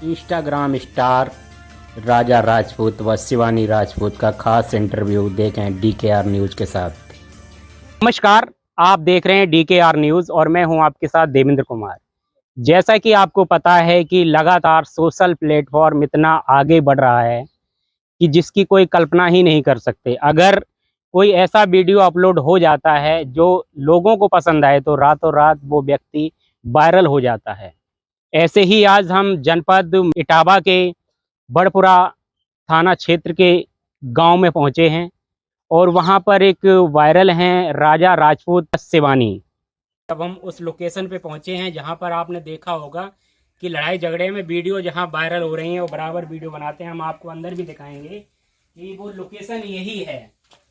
Instagram star राजा राजपूत व शिवानी राजपूत का खास इंटरव्यू देखें DKR न्यूज़ के साथ। नमस्कार, आप देख रहे हैं DKR न्यूज़ और मैं हूं आपके साथ देवेंद्र कुमार। जैसा कि आपको पता है कि लगातार सोशल प्लेटफॉर्म इतना आगे बढ़ रहा है कि जिसकी कोई कल्पना ही नहीं कर सकते। अगर कोई ऐसा वीडियो अपलोड हो जाता है जो लोगों को पसंद आए तो रातों रात वो व्यक्ति वायरल हो जाता है। ऐसे ही आज हम जनपद इटावा के बड़पुरा थाना क्षेत्र के गांव में पहुंचे हैं और वहां पर एक वायरल हैं राजा राजपूत शिवानी। अब हम उस लोकेशन पे पहुंचे हैं जहां पर आपने देखा होगा कि लड़ाई झगड़े में वीडियो जहां वायरल हो रही हैं और बराबर वीडियो बनाते हैं। हम आपको अंदर भी दिखाएंगे कि वो लोकेशन यही है।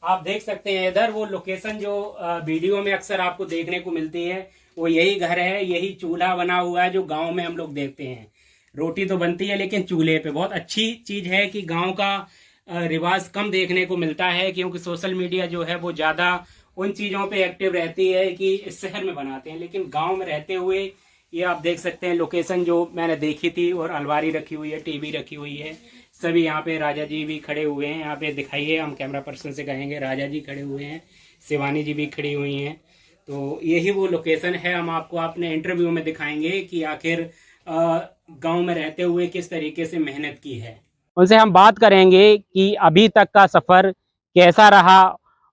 आप देख सकते हैं इधर वो लोकेशन जो वीडियो में अक्सर आपको देखने को मिलती है, वो यही घर है, यही चूल्हा बना हुआ है जो गाँव में हम लोग देखते हैं। रोटी तो बनती है लेकिन चूल्हे पे। बहुत अच्छी चीज है कि गाँव का रिवाज कम देखने को मिलता है, क्योंकि सोशल मीडिया जो है वो ज़्यादा उन चीज़ों पे एक्टिव रहती है कि इस शहर में बनाते हैं, लेकिन गांव में रहते हुए ये आप देख सकते हैं लोकेशन जो मैंने देखी थी। और अलमारी रखी हुई है, टीवी रखी हुई है, सभी यहाँ पे राजा जी भी खड़े हुए हैं। यहाँ पे दिखाइए, हम कैमरा पर्सन से कहेंगे, राजा जी खड़े हुए हैं, शिवानी जी भी खड़ी हुई हैं। तो यही वो लोकेशन है। हम आपको अपने इंटरव्यू में दिखाएंगे कि आखिर गाँव में रहते हुए किस तरीके से मेहनत की है। उनसे हम बात करेंगे कि अभी तक का सफ़र कैसा रहा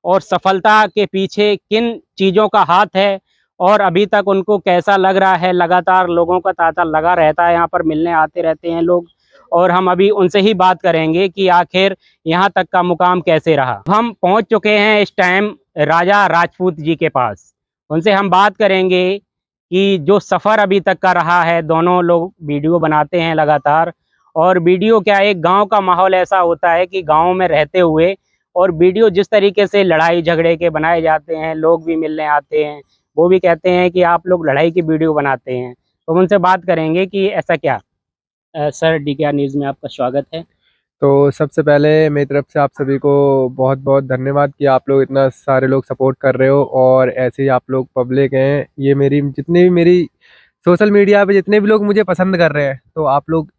और सफलता के पीछे किन चीज़ों का हाथ है और अभी तक उनको कैसा लग रहा है। लगातार लोगों का तांता लगा रहता है, यहाँ पर मिलने आते रहते हैं लोग और हम अभी उनसे ही बात करेंगे कि आखिर यहाँ तक का मुकाम कैसे रहा। हम पहुँच चुके हैं इस टाइम राजा राजपूत जी के पास। उनसे हम बात करेंगे कि जो सफ़र अभी तक का रहा है। दोनों लोग वीडियो बनाते हैं लगातार, और वीडियो क्या, एक गांव का माहौल ऐसा होता है कि गांव में रहते हुए और वीडियो जिस तरीके से लड़ाई झगड़े के बनाए जाते हैं, लोग भी मिलने आते हैं, वो भी कहते हैं कि आप लोग लड़ाई की वीडियो बनाते हैं। तो उनसे बात करेंगे कि ऐसा क्या। सर, DKR न्यूज़ में आपका स्वागत है। तो सबसे पहले मेरी तरफ से आप सभी को बहुत बहुत धन्यवाद कि आप लोग इतना सारे लोग सपोर्ट कर रहे हो और ऐसे ही आप लोग पब्लिक हैं। ये मेरी जितनी भी मेरी सोशल मीडिया पे जितने भी लोग मुझे पसंद कर रहे हैं, तो आप लोग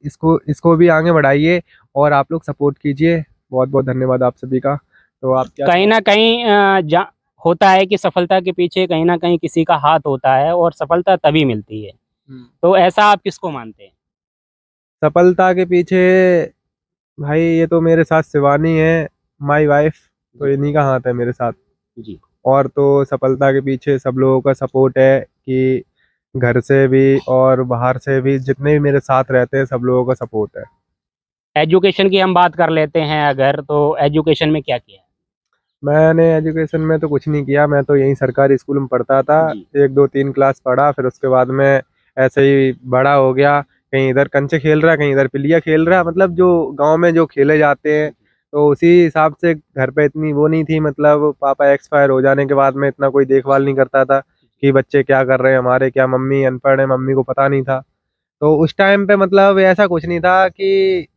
इसको भी आगे बढ़ाइए और आप लोग सपोर्ट कीजिए। बहुत बहुत धन्यवाद आप सभी का। तो आप क्या कहीं ना कहीं होता है कि सफलता के पीछे कहीं ना कहीं किसी का हाथ होता है और सफलता तभी मिलती है। तो ऐसा आप किसको मानते हैं? सफलता के पीछे भाई, ये तो मेरे साथ शिवानी है, माय वाइफ, तो इन्हीं का हाथ है मेरे साथ जी। और तो सफलता के पीछे सब लोगों का सपोर्ट है कि घर से भी और बाहर से भी जितने भी मेरे साथ रहते हैं सब लोगों का सपोर्ट है। एजुकेशन की हम बात कर लेते हैं अगर, तो एजुकेशन में क्या किया है? मैंने एजुकेशन में तो कुछ नहीं किया, मैं तो यहीं सरकारी स्कूल में पढ़ता था। 1 2 3 क्लास पढ़ा, फिर उसके बाद में ऐसे ही बड़ा हो गया। कहीं इधर कंचे खेल रहा, कहीं इधर पिलिया खेल रहा, मतलब जो गांव में जो खेले जाते हैं, तो उसी हिसाब से घर पे इतनी वो नहीं थी। मतलब पापा एक्सपायर हो जाने के बाद में इतना कोई देखभाल नहीं करता था कि बच्चे क्या कर रहे हैं हमारे, क्या मम्मी अनपढ़ है, मम्मी को पता नहीं था। तो उस टाइम पे मतलब ऐसा कुछ नहीं था कि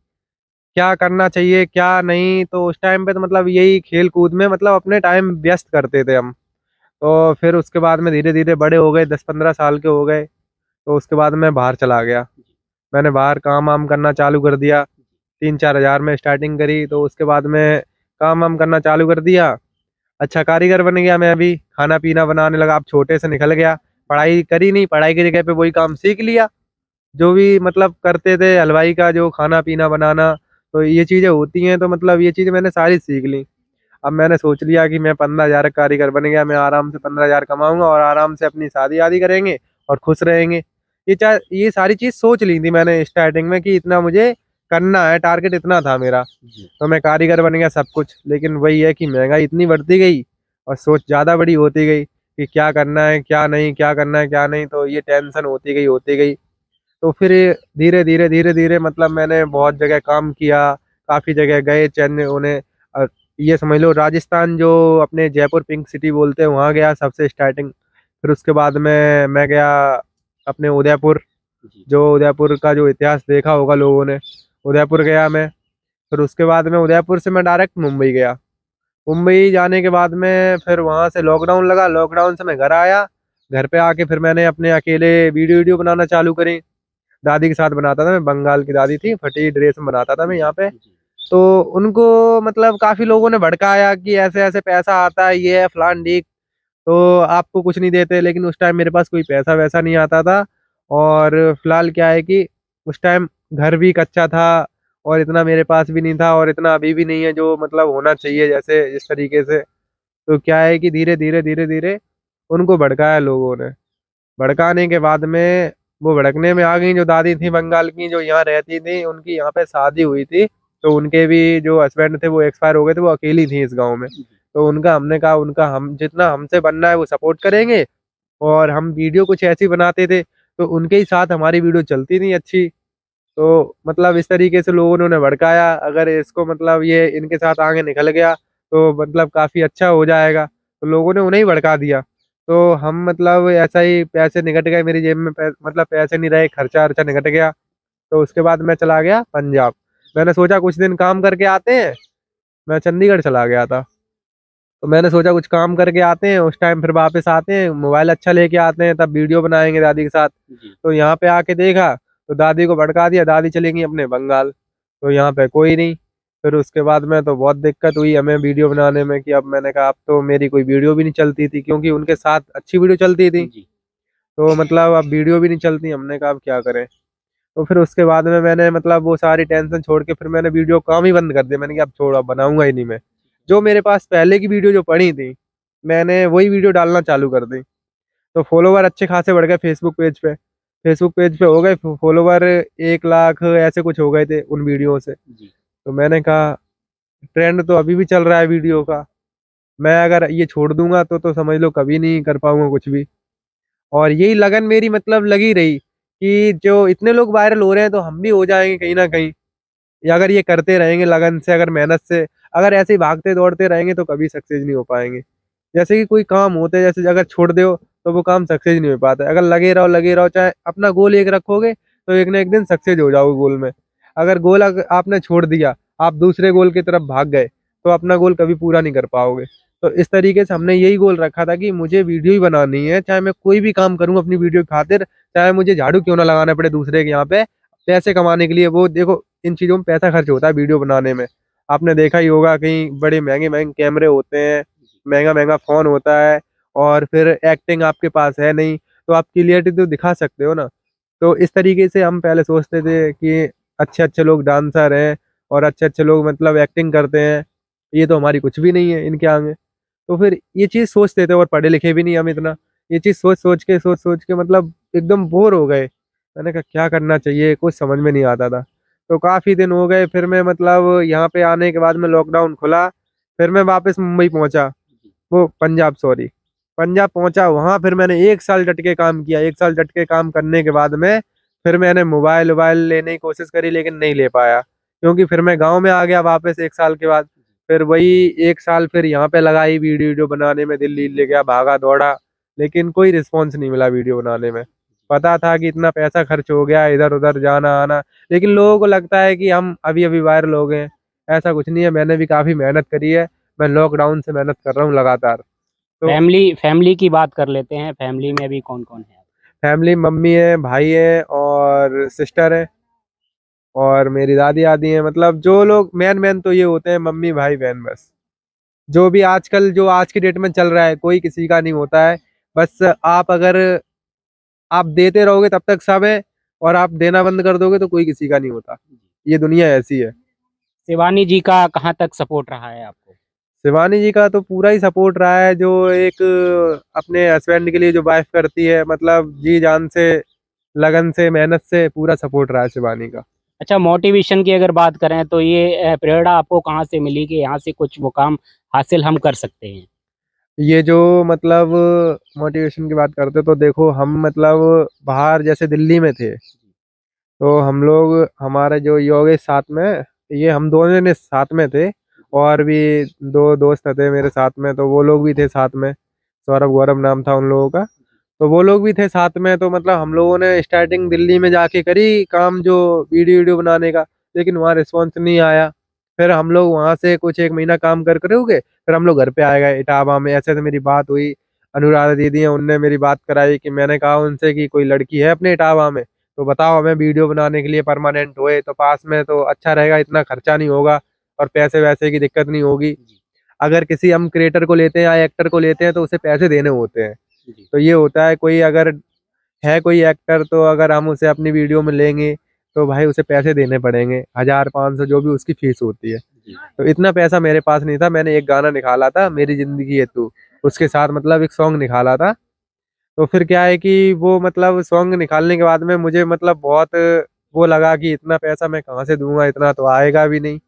क्या करना चाहिए क्या नहीं। तो उस टाइम पे तो मतलब यही खेल कूद में मतलब अपने टाइम व्यस्त करते थे हम। तो फिर उसके बाद में धीरे धीरे बड़े हो गए, 10 15 साल के हो गए, तो उसके बाद मैं बाहर चला गया। मैंने बाहर काम वाम करना चालू कर दिया। 3 4 हज़ार में स्टार्टिंग करी, तो उसके बाद में काम वाम करना चालू कर दिया। अच्छा कारीगर बन गया मैं, अभी खाना पीना बनाने लगा। अब छोटे से निकल गया, पढ़ाई करी नहीं, पढ़ाई की जगह पे वही काम सीख लिया जो भी मतलब करते थे, हलवाई का जो खाना पीना बनाना। तो ये चीज़ें होती हैं, तो मतलब ये चीज़ मैंने सारी सीख ली। अब मैंने सोच लिया कि मैं 15 हज़ार का कारीगर बन गया, मैं आराम से 15 हज़ार कमाऊंगा और आराम से अपनी शादी आदि करेंगे और खुश रहेंगे। ये सारी चीज़ सोच ली थी मैंने स्टार्टिंग में कि इतना मुझे करना है, टारगेट इतना था मेरा। तो मैं कारीगर बन गया सब कुछ, लेकिन वही है कि महंगाई इतनी बढ़ती गई और सोच ज़्यादा बड़ी होती गई कि क्या करना है क्या नहीं, क्या करना है क्या नहीं, तो ये टेंशन होती गई। तो फिर धीरे धीरे मतलब मैंने बहुत जगह काम किया, काफ़ी जगह गए, चेन्नई उन्हें ये समझ लो राजस्थान जो अपने जयपुर पिंक सिटी बोलते हैं वहाँ गया सबसे स्टार्टिंग। फिर उसके बाद में मैं गया अपने उदयपुर, जो उदयपुर का जो इतिहास देखा होगा लोगों ने, उदयपुर गया मैं। फिर उसके बाद में उदयपुर से मैं डायरेक्ट मुंबई गया। मुंबई जाने के बाद में फिर वहाँ से लॉकडाउन लगा, लॉकडाउन से मैं घर आया। घर पे आके फिर मैंने अपने अकेले वीडियो वीडियो बनाना चालू करी। दादी के साथ बनाता था मैं, बंगाल की दादी थी, फटी ड्रेस में बनाता था मैं यहाँ पे। तो उनको मतलब काफी लोगों ने भड़काया कि ऐसे ऐसे पैसा आता है, ये है फलान ढीक, तो आपको कुछ नहीं देते। लेकिन उस टाइम मेरे पास कोई पैसा वैसा नहीं आता था। और फिलहाल क्या है कि उस टाइम घर भी कच्चा था और इतना मेरे पास भी नहीं था, और इतना अभी भी नहीं है जो मतलब होना चाहिए जैसे इस तरीके से। तो क्या है कि धीरे धीरे धीरे धीरे उनको भड़काया लोगों ने। भड़काने के बाद में वो भड़कने में आ गई। जो दादी थी बंगाल की, जो यहाँ रहती थी, उनकी यहाँ पे शादी हुई थी, तो उनके भी जो हस्बैंड थे वो एक्सपायर हो गए थे, वो अकेली थी इस गांव में। तो उनका हमने कहा उनका हम जितना हमसे बनना है वो सपोर्ट करेंगे। और हम वीडियो कुछ ऐसी बनाते थे तो उनके ही साथ हमारी वीडियो चलती थी अच्छी। तो मतलब इस तरीके से लोगों ने उन्हें भड़काया, अगर इसको मतलब ये इनके साथ आगे निकल गया तो मतलब काफी अच्छा हो जाएगा। तो लोगों ने उन्हें ही भड़का दिया। तो हम मतलब ऐसा ही पैसे निकट गए मेरी जेब में, मतलब पैसे नहीं रहे, खर्चा अर्चा निकट गया। तो उसके बाद मैं चला गया पंजाब। मैंने सोचा कुछ दिन काम करके आते हैं। मैं चंडीगढ़ चला गया था। तो मैंने सोचा कुछ काम करके आते हैं, उस टाइम फिर वापस आते हैं, मोबाइल अच्छा लेके आते हैं, तब वीडियो बनाएंगे दादी के साथ। तो यहाँ पे आके देखा तो दादी को भड़का दिया, दादी चली गई अपने बंगाल। तो यहाँ पे कोई नहीं। फिर उसके बाद में तो बहुत दिक्कत हुई हमें वीडियो बनाने में, कि अब मैंने कहा अब तो मेरी कोई वीडियो भी नहीं चलती थी, क्योंकि उनके साथ अच्छी वीडियो चलती थी। तो मतलब अब वीडियो भी नहीं चलती, हमने कहा अब क्या करें। तो फिर उसके बाद में मैंने मतलब वो सारी टेंशन छोड़ के फिर मैंने वीडियो काम ही बंद कर दिया। मैंने कहा अब छोड़, अब बनाऊंगा ही नहीं मैं। जो मेरे पास पहले की वीडियो जो पड़ी थी, मैंने वही वीडियो डालना चालू कर दी। तो फॉलोवर अच्छे खासे बढ़ गए फेसबुक पेज पे। फेसबुक पेज पे हो गए फॉलोवर 1 लाख ऐसे कुछ हो गए थे उन वीडियो से। तो मैंने कहा ट्रेंड तो अभी भी चल रहा है वीडियो का, मैं अगर ये छोड़ दूंगा तो समझ लो कभी नहीं कर पाऊंगा कुछ भी। और यही लगन मेरी मतलब लगी रही कि जो इतने लोग वायरल हो रहे हैं तो हम भी हो जाएंगे कहीं ना कहीं। या अगर ये करते रहेंगे लगन से, अगर मेहनत से, अगर ऐसे ही भागते दौड़ते रहेंगे तो कभी सक्सेस नहीं हो पाएंगे। जैसे कि कोई काम होता है, जैसे अगर छोड़ दो तो वो काम सक्सेस नहीं हो पाता है। अगर लगे रहो, चाहे अपना गोल एक रखोगे तो एक ना एक दिन सक्सेस हो जाओगे गोल में। अगर गोल आपने छोड़ दिया, आप दूसरे गोल की तरफ भाग गए, तो अपना गोल कभी पूरा नहीं कर पाओगे। तो इस तरीके से हमने यही गोल रखा था कि मुझे वीडियो ही बनानी है, चाहे मैं कोई भी काम करूँ अपनी वीडियो की खातिर, चाहे मुझे झाड़ू क्यों ना लगाना पड़े दूसरे के यहाँ पे, पैसे कमाने के लिए। वो देखो इन चीजों में पैसा खर्च होता है वीडियो बनाने में। आपने देखा ही होगा कहीं बड़े महंगे महंगे कैमरे होते हैं, महंगा महंगा फोन होता है, और फिर एक्टिंग आपके पास है नहीं, तो आप क्लियरिटी तो दिखा सकते हो ना। तो इस तरीके से हम पहले सोचते थे कि अच्छे अच्छे लोग डांसर हैं और अच्छे अच्छे लोग मतलब एक्टिंग करते हैं, ये तो हमारी कुछ भी नहीं है इनके आगे। तो फिर ये चीज़ सोचते थे, और पढ़े लिखे भी नहीं हम इतना। ये चीज़ सोच सोच के मतलब एकदम बोर हो गए। मैंने कहा क्या करना चाहिए, कुछ समझ में नहीं आता था। तो काफ़ी दिन हो गए, फिर मैं मतलब यहाँ पे आने के बाद में लॉकडाउन खुला, फिर मैं वापस मुंबई पहुंचा, वो पंजाब सॉरी, पंजाब पहुंचा। वहां फिर मैंने 1 साल डट के काम किया। 1 साल डट के काम करने के बाद में फिर मैंने मोबाइल वोबाइल लेने की कोशिश करी, लेकिन नहीं ले पाया, क्योंकि फिर मैं गांव में आ गया वापस 1 साल के बाद। फिर वही 1 साल फिर यहाँ पे लगाई वीडियो वीडियो बनाने में, दिल्ली ले गया, भागा दौड़ा, लेकिन कोई रिस्पॉन्स नहीं मिला वीडियो बनाने में। पता था कि इतना पैसा खर्च हो गया इधर उधर जाना आना, लेकिन लोगों को लगता है कि हम अभी अभी वायरल हो गए हैं। ऐसा कुछ नहीं है, मैंने भी काफी मेहनत करी है। मैं लॉकडाउन से मेहनत कर रहा हूँ लगातार। तो फैमिली की बात कर लेते हैं। फैमिली में अभी कौन कौन है? फैमिली मम्मी है, भाई है और सिस्टर है, और मेरी दादी आदि है। मतलब जो लोग मेन मेन तो ये होते हैं, मम्मी भाई बहन बस। जो भी आजकल जो आज की डेट में चल रहा है, कोई किसी का नहीं होता है। बस आप अगर आप देते रहोगे तब तक सब है, और आप देना बंद कर दोगे तो कोई किसी का नहीं होता। ये दुनिया ऐसी है। शिवानी जी का कहाँ तक सपोर्ट रहा है आपको? शिवानी जी का तो पूरा ही सपोर्ट रहा है। जो एक अपने हस्बैंड के लिए जो वाइफ करती है, मतलब जी जान से, लगन से, मेहनत से पूरा सपोर्ट रहा है शिवानी का। अच्छा, मोटिवेशन की अगर बात करें तो ये प्रेरणा आपको कहाँ से मिली कि यहाँ से कुछ मुकाम हासिल हम कर सकते हैं? ये जो मतलब मोटिवेशन की बात करते तो देखो, हम मतलब बाहर जैसे दिल्ली में थे, तो हम लोग हमारे जो योगेश साथ में, ये हम दोनों ने साथ में थे, और भी 2 दोस्त थे मेरे साथ में, तो वो लोग भी थे साथ में। सौरभ गौरव नाम था उन लोगों का। तो वो लोग भी थे साथ में। तो मतलब हम लोगों ने स्टार्टिंग दिल्ली में जाके करी काम, जो वीडियो वीडियो बनाने का, लेकिन वहाँ रिस्पॉन्स नहीं आया। फिर हम लोग वहाँ से कुछ 1 महीना काम कर हो गए, फिर हम लोग घर पे आ गए इटावा में। ऐसे ऐसे मेरी बात हुई, अनुराधा दीदी है, उनने मेरी बात कराई, कि मैंने कहा उनसे कि कोई लड़की है अपने इटावा में, तो बताओ, हमें वीडियो बनाने के लिए परमानेंट होए तो पास में तो अच्छा रहेगा, इतना खर्चा नहीं होगा और पैसे वैसे की दिक्कत नहीं होगी। अगर किसी हम क्रिएटर को लेते हैं या एक्टर को लेते हैं तो उसे पैसे देने होते हैं। तो ये होता है, कोई अगर है कोई एक्टर तो अगर हम उसे अपनी वीडियो में लेंगे तो भाई उसे पैसे देने पड़ेंगे, 1000-500 जो भी उसकी फीस होती है। तो इतना पैसा मेरे पास नहीं था। मैंने एक गाना निकाला था, मेरी जिंदगी है तू, उसके साथ मतलब एक सॉन्ग निकाला था। तो फिर क्या है कि वो मतलब सॉन्ग निकालने के बाद में मुझे मतलब बहुत वो लगा कि इतना पैसा मैं कहाँ से दूंगा, इतना तो आएगा भी नहीं।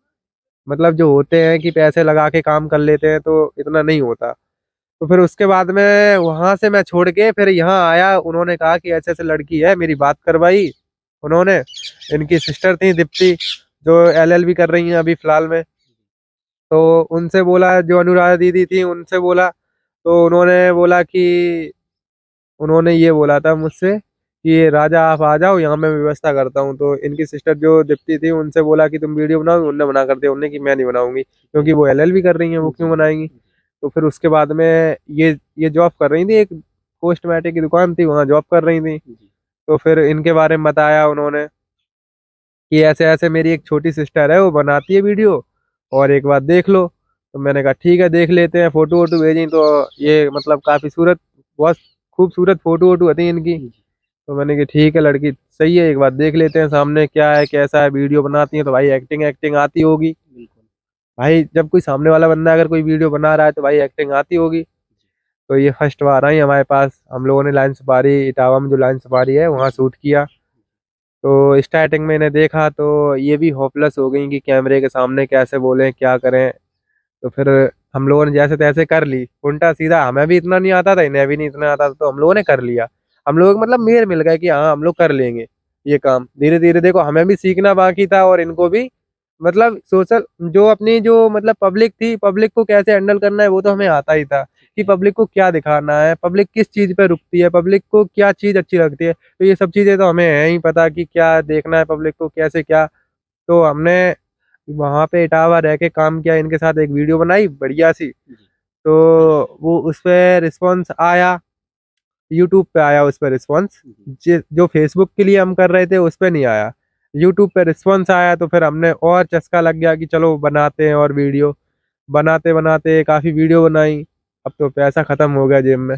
मतलब जो होते हैं कि पैसे लगा के काम कर लेते हैं तो इतना नहीं होता। तो फिर उसके बाद में वहां से मैं छोड़ के फिर यहाँ आया। उन्होंने कहा कि ऐसे ऐसे लड़की है, मेरी बात करवाई उन्होंने। इनकी सिस्टर थी दीप्ति, जो एलएलबी कर रही हैं अभी फिलहाल में। तो उनसे बोला, जो अनुराधा दीदी थी उनसे बोला, तो उन्होंने बोला कि उन्होंने ये बोला था मुझसे कि राजा आप आ जाओ, यहाँ मैं व्यवस्था करता हूँ। तो इनकी सिस्टर जो दीप्ति थी उनसे बोला कि तुम वीडियो बनाओ, उनने मना कर दिया। उन्होंने कि मैं नहीं बनाऊंगी, क्योंकि वो एलएलबी कर रही हैं, वो क्यों बनाएंगी। तो फिर उसके बाद में ये जॉब कर रही थी, एक कॉस्मेटिक की दुकान थी, वहाँ जॉब कर रही थी। तो फिर इनके बारे में बताया उन्होंने कि ऐसे ऐसे मेरी एक छोटी सिस्टर है, वो बनाती है वीडियो, और एक बार देख लो। तो मैंने कहा ठीक है, देख लेते हैं। फोटो वोटो भेजी तो ये मतलब काफी सूरत, बहुत खूबसूरत फोटो वोटो होती है इनकी। तो मैंने कहा ठीक है, लड़की सही है, एक बार देख लेते हैं सामने क्या है कैसा है। वीडियो बनाती है तो भाई एक्टिंग एक्टिंग आती होगी। भाई जब कोई सामने वाला बंदा अगर कोई वीडियो बना रहा है तो भाई एक्टिंग आती होगी। तो ये फर्स्ट बार आई हमारे पास। हम लोगों ने लाइन सफारी, इटावा में जो लाइन सफारी है वहाँ शूट किया। तो स्टार्टिंग में इन्हें देखा तो ये भी होपलेस हो गई कि कैमरे के सामने कैसे बोलें, क्या करें। तो फिर हम लोगों ने जैसे तैसे कर ली, उल्टा सीधा। हमें भी इतना नहीं आता था, इन्हें भी नहीं इतना आता था, तो हम लोगों ने कर लिया। हम लोग मतलब मेल मिल गए कि हाँ हम लोग कर लेंगे ये काम। धीरे धीरे देखो, हमें भी सीखना बाकी था और इनको भी। मतलब सोशल जो अपनी जो मतलब पब्लिक थी, पब्लिक को कैसे हैंडल करना है वो तो हमें आता ही था कि पब्लिक को क्या दिखाना है, पब्लिक किस चीज पे रुकती है, पब्लिक को क्या चीज अच्छी लगती है। तो ये सब चीजें तो हमें है ही पता कि क्या देखना है पब्लिक को, कैसे क्या। तो हमने वहां पे इटावा रह के काम किया, इनके साथ एक वीडियो बनाई बढ़िया सी। तो वो उस पे रिस्पॉन्स आया, यूट्यूब पे आया उस पर रिस्पॉन्स। जो फेसबुक के लिए हम कर रहे थे उस पे नहीं आया, यूट्यूब पे रिस्पॉन्स आया। तो फिर हमने और चस्का लग गया कि चलो बनाते हैं, और वीडियो बनाते बनाते काफी वीडियो बनाई। अब तो पैसा खत्म हो गया जेब में।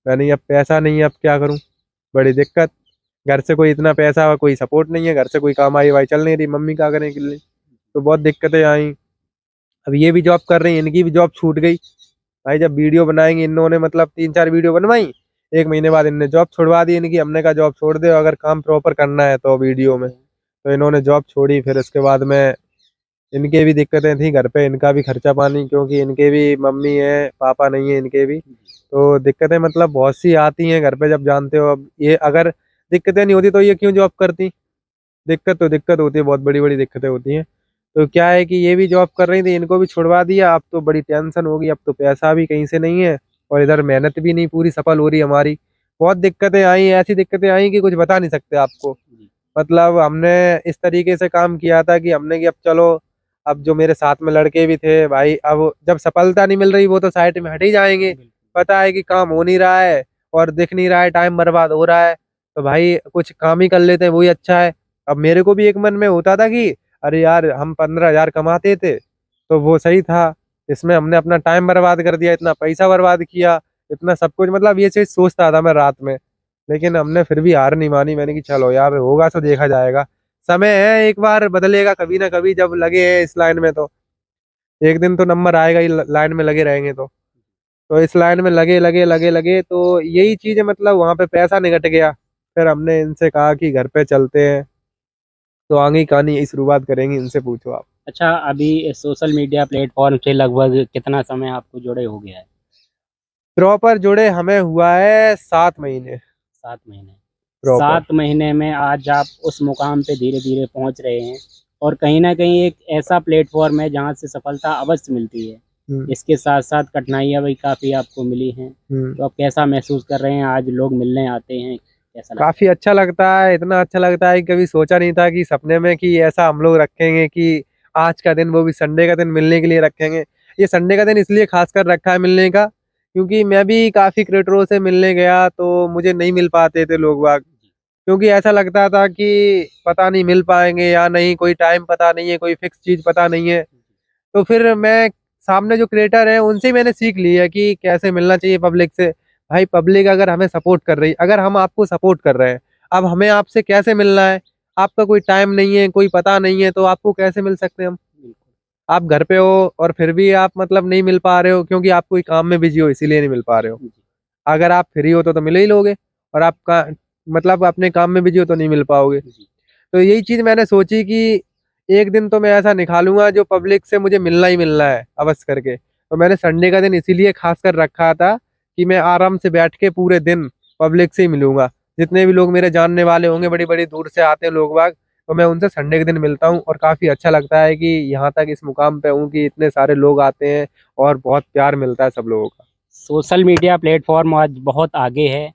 मैंने अब पैसा नहीं है, अब क्या करूं, बड़ी दिक्कत। घर से कोई इतना पैसा, कोई सपोर्ट नहीं है, घर से कोई कमाई वाई चल नहीं रही, मम्मी क्या करें के लिए। तो बहुत दिक्कतें आई। अब ये भी जॉब कर रही है, इनकी भी जॉब छूट गई। भाई जब वीडियो बनाएंगे, इन्होंने मतलब 3-4 वीडियो बनवाई, एक महीने बाद इनने जॉब छोड़वा दी इनकी। हमने कहा जॉब छोड़ दे, अगर काम प्रॉपर करना है तो वीडियो में। तो इन्होंने जॉब छोड़ी। फिर उसके बाद में इनके भी दिक्कतें थी घर पे, इनका भी खर्चा पानी, क्योंकि इनके भी मम्मी है, पापा नहीं है इनके भी। तो दिक्कतें मतलब बहुत सी आती हैं घर पे, जब जानते हो। अब ये अगर दिक्कतें नहीं होती तो ये क्यों जॉब करती। दिक्कत तो दिक्कत होती है, बहुत बड़ी बड़ी दिक्कतें होती हैं। तो क्या है कि ये भी जॉब कर रही थी, इनको भी छुड़वा दिया। अब तो बड़ी टेंशन होगी, अब तो पैसा भी कहीं से नहीं है, और इधर मेहनत भी नहीं पूरी सफल हो रही हमारी। बहुत दिक्कतें आई, ऐसी दिक्कतें आई कि कुछ बता नहीं सकते आपको। मतलब हमने इस तरीके से काम किया था कि हमने कि अब चलो, अब जो मेरे साथ में लड़के भी थे भाई, अब जब सफलता नहीं मिल रही वो तो साइड में हट ही जाएंगे। पता है कि काम हो नहीं रहा है और दिख नहीं रहा है, टाइम बर्बाद हो रहा है, तो भाई कुछ काम ही कर लेते हैं, वही अच्छा है। अब मेरे को भी एक मन में होता था कि अरे यार हम 15,000 कमाते थे तो वो सही था, इसमें हमने अपना टाइम बर्बाद कर दिया, इतना पैसा बर्बाद किया, इतना सब कुछ। मतलब ये चीज सोचता था मैं रात में। लेकिन हमने फिर भी हार नहीं मानी। मैंने कि चलो यार, होगा तो देखा जाएगा, समय है, एक बार बदलेगा कभी ना कभी। जब लगे हैं इस लाइन में तो एक दिन तो नंबर आएगा ही, लाइन में लगे रहेंगे तो इस लाइन में लगे लगे लगे लगे तो यही चीज है। मतलब वहां पे पैसा निकट गया। फिर हमने इनसे कहा कि घर पे चलते हैं, तो आगे की कहानी यही शुरुआत करेंगे, इनसे पूछो आप। अच्छा, अभी सोशल मीडिया प्लेटफॉर्म से लगभग कितना समय आपको जुड़े हो गया है? प्रॉपर जुड़े हमें हुआ है 7 महीने 7 महीने। प्रॉपर। 7 महीने में आज आप उस मुकाम पे धीरे धीरे पहुंच रहे हैं, और कहीं ना कहीं एक ऐसा प्लेटफॉर्म है जहां से सफलता अवश्य मिलती है। इसके साथ साथ कठिनाइयां भी काफ़ी आपको मिली हैं। तो आप कैसा महसूस कर रहे हैं? आज लोग मिलने आते हैं, कैसा लगता काफी अच्छा लगता है। इतना अच्छा लगता है कि कभी सोचा नहीं था कि सपने में कि ऐसा हम लोग रखेंगे कि आज का दिन, वो भी संडे का दिन, मिलने के लिए रखेंगे। ये संडे का दिन इसलिए खास कर रखा है मिलने का, क्योंकि मैं भी काफी क्रिएटरों से मिलने गया तो मुझे नहीं मिल पाते थे लोग बाग। क्योंकि ऐसा लगता था कि पता नहीं मिल पाएंगे या नहीं, कोई टाइम पता नहीं है, कोई फिक्स चीज पता नहीं है। तो फिर मैं सामने जो क्रिएटर है उनसे ही मैंने सीख ली है कि कैसे मिलना चाहिए पब्लिक से। भाई पब्लिक अगर हमें सपोर्ट कर रही, अगर हम आपको सपोर्ट कर रहे हैं, अब हमें आपसे कैसे मिलना है? आपका कोई टाइम नहीं है, कोई पता नहीं है, तो आपको कैसे मिल सकते हैं हम? आप घर पे हो और फिर भी आप मतलब नहीं मिल पा रहे हो क्योंकि आप कोई काम में बिजी हो, इसीलिए नहीं मिल पा रहे हो। अगर आप फ्री हो तो मिल ही लोगे, और आपका मतलब अपने काम में बिजी हो तो नहीं मिल पाओगे। तो यही चीज मैंने सोची कि एक दिन तो मैं ऐसा निकालूंगा जो पब्लिक से मुझे मिलना ही मिलना है अवश्य करके। तो मैंने संडे का दिन इसीलिए खास कर रखा था कि मैं आराम से बैठ के पूरे दिन पब्लिक से ही मिलूंगा। जितने भी लोग मेरे जानने वाले होंगे, बड़ी बड़ी दूर से आते हैं लोग बाग, तो मैं उनसे संडे के दिन मिलता हूँ। और काफी अच्छा लगता है कि यहाँ तक इस मुकाम पे हूँ कि इतने सारे लोग आते हैं और बहुत प्यार मिलता है सब लोगों का। सोशल मीडिया प्लेटफॉर्म आज बहुत आगे है,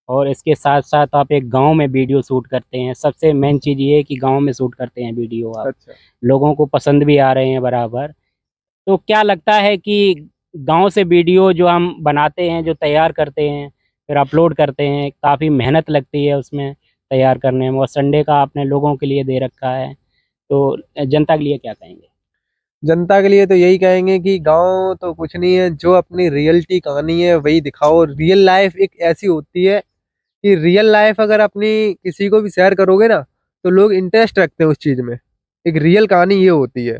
और इसके साथ साथ आप एक गांव में वीडियो शूट करते हैं। सबसे मेन चीज़ ये है कि गांव में शूट करते हैं वीडियो आप, अच्छा। लोगों को पसंद भी आ रहे हैं बराबर। तो क्या लगता है कि गांव से वीडियो जो हम बनाते हैं, जो तैयार करते हैं फिर अपलोड करते हैं, काफ़ी मेहनत लगती है उसमें तैयार करने में, और संडे का आपने लोगों के लिए दे रखा है, तो जनता के लिए क्या कहेंगे? जनता के लिए तो यही कहेंगे कि गांव तो कुछ नहीं है, जो अपनी रियलिटी कहानी है वही दिखाओ। रियल लाइफ एक ऐसी होती है कि रियल लाइफ अगर अपनी किसी को भी शेयर करोगे ना, तो लोग इंटरेस्ट रखते हैं उस चीज में। एक रियल कहानी ये होती है।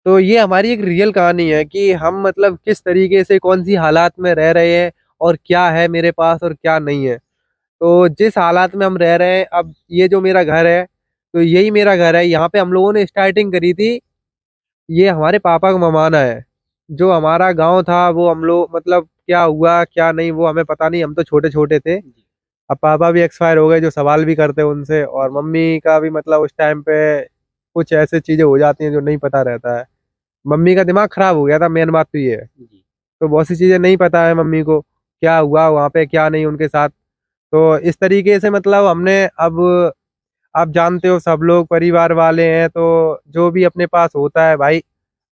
तो ये हमारी एक रियल कहानी है कि हम मतलब किस तरीके से कौन सी हालात में रह रहे हैं, और क्या है मेरे पास और क्या नहीं है। तो जिस हालात में हम रह रहे हैं, अब ये जो मेरा घर है, तो यही मेरा घर है। यहाँ पे हम लोगों ने स्टार्टिंग करी थी, ये हमारे पापा का ममाना है। जो हमारा गांव था वो हम लोग मतलब क्या हुआ क्या नहीं वो हमें पता नहीं, हम तो छोटे छोटे थे। अब पापा भी एक्सपायर हो गए, जो सवाल भी करते हैं उनसे, और मम्मी का भी मतलब उस टाइम पे कुछ ऐसे चीजें हो जाती हैं जो नहीं पता रहता है। मम्मी का दिमाग खराब हो गया था, मेन बात तो ये है। तो बहुत सी चीजें नहीं पता है मम्मी को, क्या हुआ वहाँ पे क्या नहीं उनके साथ। तो इस तरीके से मतलब हमने अब, आप जानते हो सब लोग परिवार वाले हैं, तो जो भी अपने पास होता है भाई,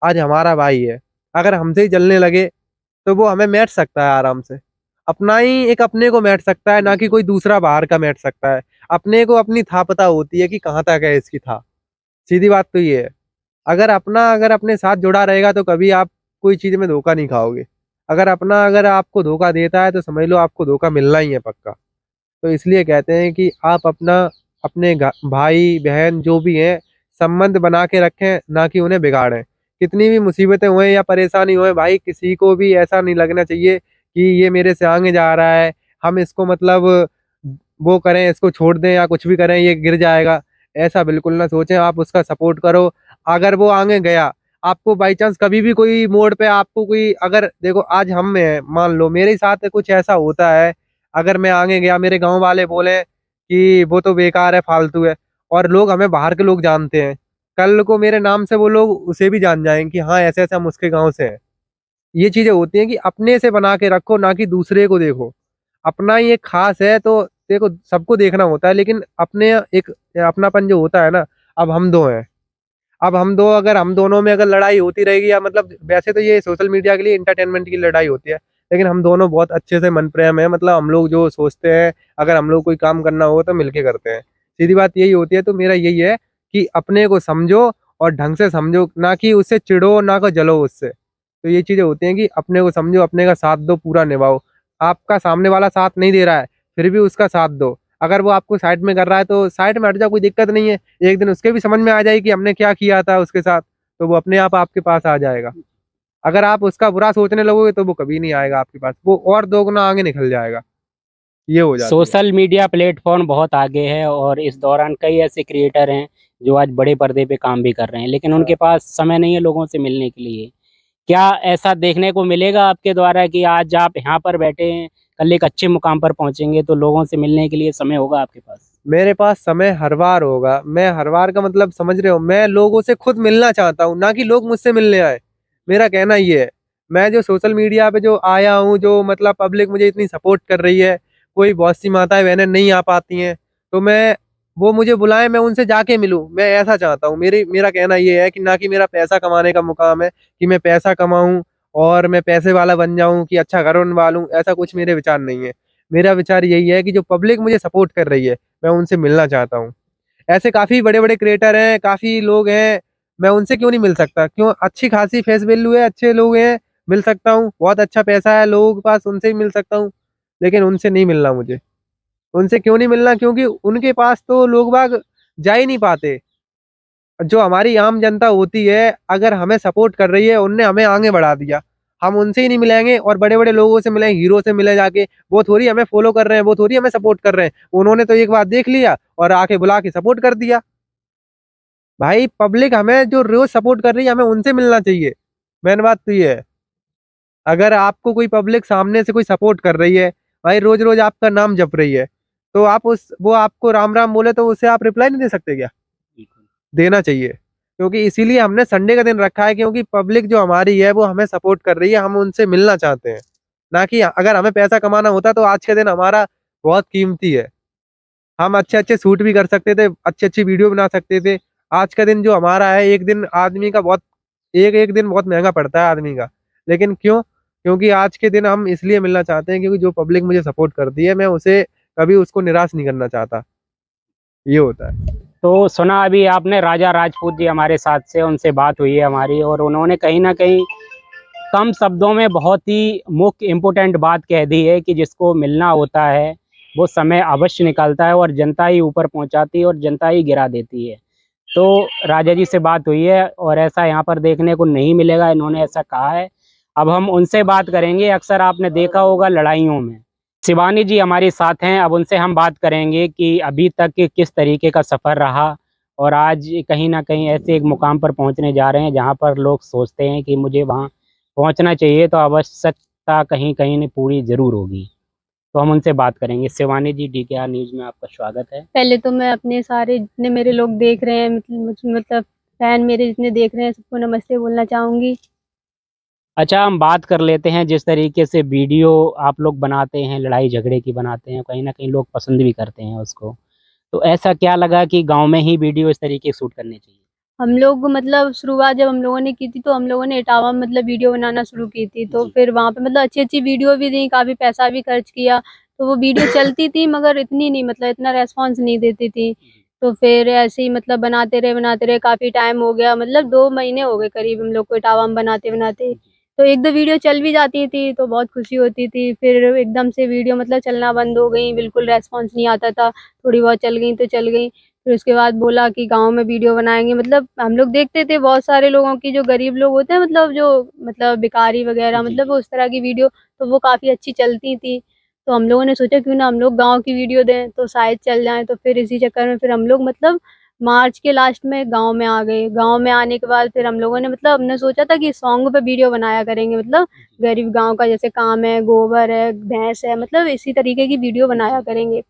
आज हमारा भाई है, अगर हमसे ही जलने लगे तो वो हमें मैट सकता है आराम से। अपना ही एक अपने को मैट सकता है, ना कि कोई दूसरा बाहर का मैट सकता है। अपने को अपनी था पता होती है कि कहाँ तक है इसकी था। सीधी बात तो ये है। अगर अपने साथ जुड़ा रहेगा तो कभी आप कोई चीज में धोखा नहीं खाओगे। अगर आपको धोखा देता है तो समझ लो आपको धोखा मिलना ही है पक्का। तो इसलिए कहते हैं कि आप अपने भाई बहन जो भी हैं, संबंध बना के रखें, ना कि उन्हें बिगाड़ें। कितनी भी मुसीबतें हुए या परेशानी हुए भाई, किसी को भी ऐसा नहीं लगना चाहिए कि ये मेरे से आगे जा रहा है, हम इसको मतलब वो करें, इसको छोड़ दें या कुछ भी करें, ये गिर जाएगा। ऐसा बिल्कुल ना सोचें, आप उसका सपोर्ट करो। अगर वो आगे गया, आपको बाई चांस कभी भी कोई मोड़ पे आपको कोई, अगर देखो आज हम में है, मान लो मेरे साथ कुछ ऐसा होता है, अगर मैं आगे गया, मेरे गांव वाले बोले कि वो तो बेकार है, फालतू है, और लोग हमें बाहर के लोग जानते हैं, कल को मेरे नाम से वो लोग उसे भी जान जाएंगे कि हाँ ऐसे ऐसे हम उसके गांव से हैं। ये चीजें होती हैं कि अपने से बना के रखो, ना कि दूसरे को देखो। अपना ही एक खास है, तो देखो सबको देखना होता है, लेकिन अपने एक अपनापन जो होता है ना। अब हम दो हैं, अब हम दो अगर हम दोनों में अगर लड़ाई होती रहेगी, या मतलब वैसे तो ये सोशल मीडिया के लिए इंटरटेनमेंट की लड़ाई होती है, लेकिन हम दोनों बहुत अच्छे से मन प्रेम है। मतलब हम लोग जो सोचते हैं, अगर हम लोग कोई काम करना हो तो मिलके करते हैं। सीधी बात यही होती है। तो मेरा यही है कि अपने को समझो और ढंग से समझो, ना कि उससे चिढ़ो, ना को जलो उससे। तो ये चीजें होती हैं कि अपने को समझो, अपने का साथ दो, पूरा निभाओ। आपका सामने वाला साथ नहीं दे रहा है, फिर भी उसका साथ दो। अगर वो आपको साइड में कर रहा है तो साइड में हट जाओ, कोई दिक्कत नहीं है। एक दिन उसके भी समझ में आ जाएगी कि हमने क्या किया था उसके साथ, तो वो अपने आप आपके पास आ जाएगा। अगर आप उसका बुरा सोचने लगोगे तो वो कभी नहीं आएगा आपके पास, वो और दोगुना आगे निकल जाएगा। ये हो जाती है। सोशल मीडिया प्लेटफॉर्म बहुत आगे है, और इस दौरान कई ऐसे क्रिएटर हैं जो आज बड़े पर्दे पे काम भी कर रहे हैं, लेकिन उनके पास समय नहीं है लोगों से मिलने के लिए। क्या ऐसा देखने को मिलेगा आपके द्वारा कि आज आप यहाँ पर बैठे हैं, कल एक अच्छे मुकाम पर पहुंचेंगे तो लोगों से मिलने के लिए समय होगा आपके पास? मेरे पास समय हर बार होगा। मैं हर बार का मतलब समझ रहे हो, मैं लोगों से खुद मिलना चाहता हूँ, ना कि लोग मुझसे मिलने आए। मेरा कहना ये है। मैं जो सोशल मीडिया पे जो आया हूँ, जो मतलब पब्लिक मुझे इतनी सपोर्ट कर रही है, कोई बहुत सी माताएं बहनें नहीं आ पाती हैं, तो मैं, वो मुझे बुलाएं, मैं उनसे जाके मिलूं, मैं ऐसा चाहता हूँ। मेरा कहना ये है कि ना कि मेरा पैसा कमाने का मुकाम है कि मैं पैसा कमाऊं और मैं पैसे वाला बन जाऊं कि अच्छा घर बनवा लूं, ऐसा कुछ मेरे विचार नहीं है। मेरा विचार यही है कि जो पब्लिक मुझे सपोर्ट कर रही है मैं उनसे मिलना चाहता हूँ। ऐसे काफ़ी बड़े बड़े क्रिएटर हैं, काफ़ी लोग हैं, मैं उनसे क्यों नहीं मिल सकता? क्यों? अच्छी खासी फेस वैल्यू है, अच्छे लोग हैं, मिल सकता हूँ, बहुत अच्छा पैसा है लोगों के पास, उनसे ही मिल सकता हूँ, लेकिन उनसे नहीं मिलना मुझे। उनसे क्यों नहीं मिलना? क्योंकि उनके पास तो लोग बाग जा ही नहीं पाते। जो हमारी आम जनता होती है, अगर हमें सपोर्ट कर रही है, उनने हमें आगे बढ़ा दिया, हम उनसे ही नहीं मिलेंगे और बड़े-बड़े लोगों से मिलें, हीरो से मिले जाके, वो थोड़ी हमें फॉलो कर रहे हैं, वो थोड़ी हमें सपोर्ट कर रहे हैं। उन्होंने तो एक बार देख लिया और आके बुला के सपोर्ट कर दिया। भाई पब्लिक हमें जो रोज़ सपोर्ट कर रही है, हमें उनसे मिलना चाहिए। मेन बात तो ये है। अगर आपको कोई पब्लिक सामने से कोई सपोर्ट कर रही है, भाई रोज़-रोज़ आपका नाम जप रही है, तो आप उस वो आपको राम-राम बोले तो उसे आप रिप्लाई नहीं दे सकते क्या? देना चाहिए। क्योंकि इसीलिए हमने संडे का दिन रखा है, क्योंकि पब्लिक जो हमारी है वो हमें सपोर्ट कर रही है, हम उनसे मिलना चाहते हैं। ना कि अगर हमें पैसा कमाना होता तो आज का दिन हमारा बहुत कीमती है। हम अच्छे-अच्छे शूट भी कर सकते थे, अच्छी-अच्छी वीडियो बना सकते थे। आज का दिन जो हमारा है, एक दिन आदमी का बहुत एक-एक दिन बहुत महँगा पड़ता है आदमी का। लेकिन क्यों? क्योंकि आज के दिन हम इसलिए मिलना चाहते हैं क्योंकि जो पब्लिक मुझे सपोर्ट करती है, मैं उसे कभी उसको निराश नहीं करना चाहता। ये होता है। तो सुना अभी आपने राजा राजपूत जी हमारे साथ से, उनसे बात हुई है हमारी, और उन्होंने कहीं ना कहीं कम शब्दों में बहुत ही मुख्य इम्पोर्टेंट बात कह दी है कि जिसको मिलना होता है वो समय अवश्य निकालता है और जनता ही ऊपर पहुंचाती है और जनता ही गिरा देती है। तो राजा जी से बात हुई है और ऐसा यहाँ पर देखने को नहीं मिलेगा, इन्होंने ऐसा कहा है। अब हम उनसे बात करेंगे। अक्सर आपने देखा होगा लड़ाइयों में, शिवानी जी हमारे साथ हैं, अब उनसे हम बात करेंगे कि अभी तक किस तरीके का सफ़र रहा और आज कहीं ना कहीं ऐसे एक मुकाम पर पहुंचने जा रहे हैं जहां पर लोग सोचते हैं कि मुझे वहां पहुंचना चाहिए, तो आवश्यकता कहीं कहीं ने पूरी ज़रूर होगी। तो हम उनसे बात करेंगे। शिवानी जी, DKR न्यूज़ में आपका स्वागत है। पहले तो मैं अपने सारे जितने मेरे लोग देख रहे हैं, मतलब फैन मेरे जितने देख रहे हैं, सबको नमस्ते बोलना चाहूँगी। अच्छा, हम बात कर लेते हैं, जिस तरीके से वीडियो आप लोग बनाते हैं, लड़ाई झगड़े की बनाते हैं, कहीं ना कहीं लोग पसंद भी करते हैं उसको, तो ऐसा क्या लगा कि गांव में ही वीडियो इस तरीके शूट करनी चाहिए? हम लोग मतलब शुरुआत जब हम लोगों ने की थी तो हम लोगों ने इटावा में मतलब वीडियो बनाना शुरू की थी, तो जी। फिर वहाँ पे मतलब अच्छी-अच्छी वीडियो भी दी, काफ़ी पैसा भी खर्च किया, तो वो वीडियो चलती थी मगर इतनी नहीं, मतलब इतना रिस्पॉन्स नहीं देती थी। तो फिर ऐसे ही मतलब बनाते रहे, काफ़ी टाइम हो गया, मतलब 2 महीने हो गए करीब हम लोग को इटावा में बनाते-बनाते। तो 1-2 वीडियो चल भी जाती थी, तो बहुत खुशी होती थी, फिर एकदम से वीडियो मतलब चलना बंद हो गई, बिल्कुल रिस्पॉन्स नहीं आता था, थोड़ी बहुत चल गई तो चल गई। फिर उसके बाद बोला कि गाँव में वीडियो बनाएँगे, मतलब हम लोग देखते थे बहुत सारे लोगों की, जो गरीब लोग होते हैं, मतलब जो मतलब भिखारी वग़ैरह, जी, मतलब उस तरह की वीडियो, तो वो काफ़ी अच्छी चलती थी। तो हम लोगों ने सोचा क्यों ना हम लोग गाँव की वीडियो दें, तो शायद चल जाएँ। तो फिर इसी चक्कर में फिर हम लोग मतलब मार्च के लास्ट में गाँव में आ गए। गाँव में आने के बाद फिर हम लोगों ने मतलब हमने सोचा था कि सॉन्ग पे वीडियो बनाया करेंगे, मतलब गरीब गाँव का, जैसे काम है, गोबर है, भैंस है, मतलब इसी तरीके की वीडियो बनाया करेंगे।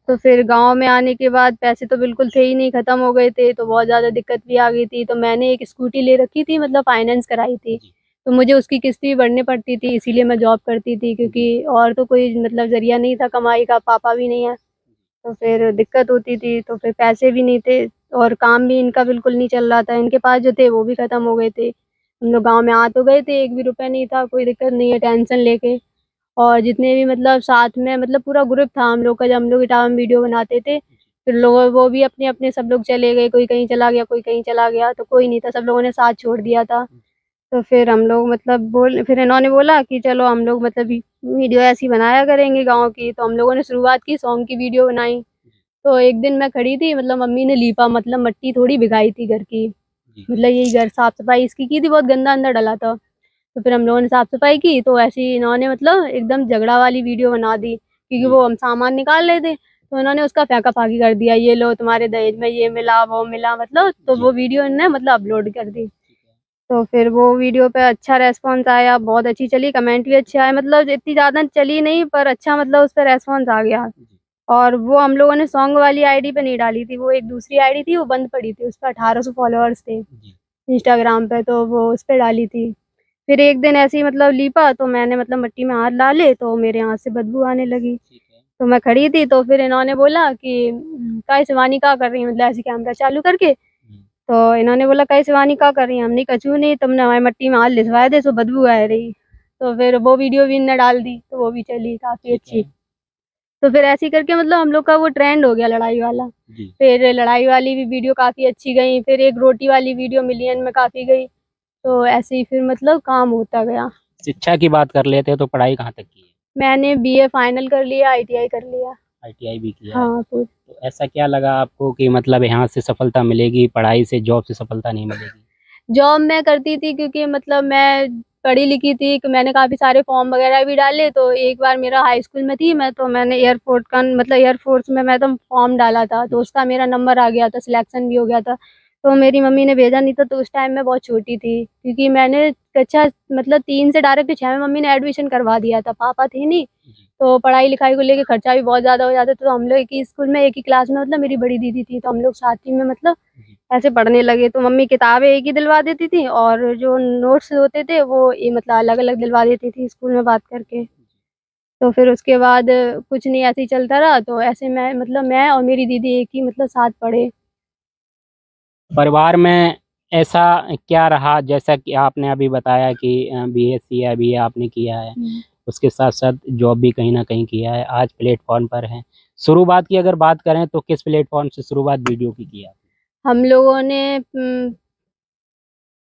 तो फिर गाँव में आने के बाद पैसे तो बिल्कुल थे ही नहीं, ख़त्म हो गए थे, तो बहुत ज़्यादा दिक्कत भी आ गई थी। तो मैंने एक स्कूटी ले रखी थी, मतलब फ़ाइनेंस कराई थी, तो मुझे उसकी किस्त भी भरनी पड़ती थी, इसीलिए मैं जॉब करती थी, क्योंकि और तो कोई मतलब ज़रिया नहीं था कमाई का, पापा भी नहीं है। तो फिर दिक्कत होती थी, तो फिर पैसे भी नहीं थे और काम भी इनका बिल्कुल नहीं चल रहा था, इनके पास जो थे वो भी ख़त्म हो गए थे। हम लोग गाँव में आ तो गए थे, 1 भी रुपया नहीं था, कोई दिक्कत नहीं है, टेंशन लेके। और जितने भी मतलब साथ में मतलब पूरा ग्रुप था हम लोग का, जब हम लोग इटावा में वीडियो बनाते थे, फिर लोग वो भी अपने-अपने सब लोग चले गए, कोई कहीं चला गया, कोई कहीं चला गया, तो कोई नहीं था, सब लोगों ने साथ छोड़ दिया था। तो फिर हम लोग मतलब फिर इन्होंने बोला कि चलो हम लोग मतलब वीडियो ऐसी बनाया करेंगे गाँव की, तो हम लोगों ने शुरुआत की, सॉन्ग की वीडियो बनाई। तो एक दिन मैं खड़ी थी, मतलब मम्मी ने लीपा, मतलब मिट्टी थोड़ी भिगाई थी घर की, मतलब यही घर साफ-सफाई इसकी की थी, बहुत गंदा अंदर डला था। तो फिर हम लोगों ने साफ-सफाई की, तो ऐसे ही इन्होंने मतलब एकदम झगड़ा वाली वीडियो बना दी, क्योंकि वो हम सामान निकाल रहे थे, तो इन्होंने उसका फेंका-फाकी कर दिया, ये लो तुम्हारे दहेज में ये मिला, वो मिला, मतलब तो वो वीडियो इन्होंने मतलब अपलोड कर दी। तो फिर वो वीडियो पे अच्छा रिस्पॉन्स आया, बहुत अच्छी चली, कमेंट भी अच्छे आए, मतलब इतनी ज़्यादा चली नहीं पर अच्छा मतलब उस पे रिस्पॉन्स आ गया। और वो हम लोगों ने सॉन्ग वाली आईडी पे नहीं डाली थी, वो एक दूसरी आईडी थी, वो बंद पड़ी थी, उस पे 1800 फॉलोअर्स थे इंस्टाग्राम पे, तो वो उस पे डाली थी। फिर एक दिन ऐसे ही मतलब लीपा, तो मैंने मतलब मिट्टी में हाथ डाले, तो मेरे हाथ से बदबू आने लगी। तो मैं खड़ी थी, तो फिर इन्होंने बोला कि "काय शिवानी क्या कर रही है?" मतलब ऐसे कैमरा चालू करके, तो इन्होंने बोला "काय शिवानी क्या कर रही है?" हमने कहा "कुछ नहीं, तुमने हमारी मिट्टी में हाथ लिसवाए थे, सो बदबू आ रही।" तो फिर वो वीडियो भी इनने डाल दी, तो वो भी चली काफ़ी अच्छी। तो फिर ऐसे ही करके मतलब हम लोग का वो ट्रेंड हो गया लड़ाई वाला। जी। फिर लड़ाई वाली भी वीडियो काफ़ी अच्छी गई, फिर एक रोटी वाली वीडियो मिलियन में काफ़ी गई। तो ऐसे ही फिर मतलब काम होता गया। शिक्षा की बात कर लेते हैं तो पढ़ाई कहाँ तक की है? मैंने बीए फाइनल कर लिया, आईटीआई कर लिया। आईटीआई भी किया है। हाँ, पूरी। तो ऐसा क्या लगा आपको कि मतलब यहाँ से सफलता मिलेगी, पढ़ाई से जॉब से सफलता नहीं मिलेगी? जॉब मैं करती थी क्योंकि मतलब मैं पढ़ी लिखी थी कि मैंने काफ़ी सारे फॉर्म वगैरह भी डाले। तो एक बार मेरा हाई स्कूल में थी मैं, तो मैंने एयरपोर्ट का मतलब एयरफोर्स में मैं तो फॉर्म डाला था, तो उसका मेरा नंबर आ गया था, सिलेक्शन भी हो गया था। तो मेरी मम्मी ने भेजा नहीं था, तो उस टाइम मैं बहुत छोटी थी क्योंकि मैंने कक्षा मतलब 3 से डायरेक्ट 6 में मम्मी ने एडमिशन करवा दिया था, पापा थे नहीं। तो पढ़ाई लिखाई को लेके खर्चा भी बहुत ज़्यादा हो जाता था। तो हम लोग एक ही स्कूल में एक ही क्लास में मतलब मेरी बड़ी दीदी थी, तो हम लोग साथ ही में मतलब ऐसे पढ़ने लगे। तो मम्मी किताबें एक ही दिलवा देती थी और जो नोट्स होते थे वो ये मतलब अलग-अलग दिलवा देती थी स्कूल में बात करके। तो फिर उसके बाद कुछ नहीं, ऐसे ही चलता रहा। तो ऐसे मैं और मेरी दीदी एक ही मतलब साथ पढ़े। परिवार में ऐसा क्या रहा, जैसा कि आपने अभी बताया कि बीएससी या बीए आपने किया है, उसके साथ साथ जॉब भी कहीं ना कहीं किया है, आज प्लेटफॉर्म पर हैं। शुरुआत की अगर बात करें तो किस प्लेटफॉर्म से शुरुआत वीडियो की किया? हम लोगों ने उम,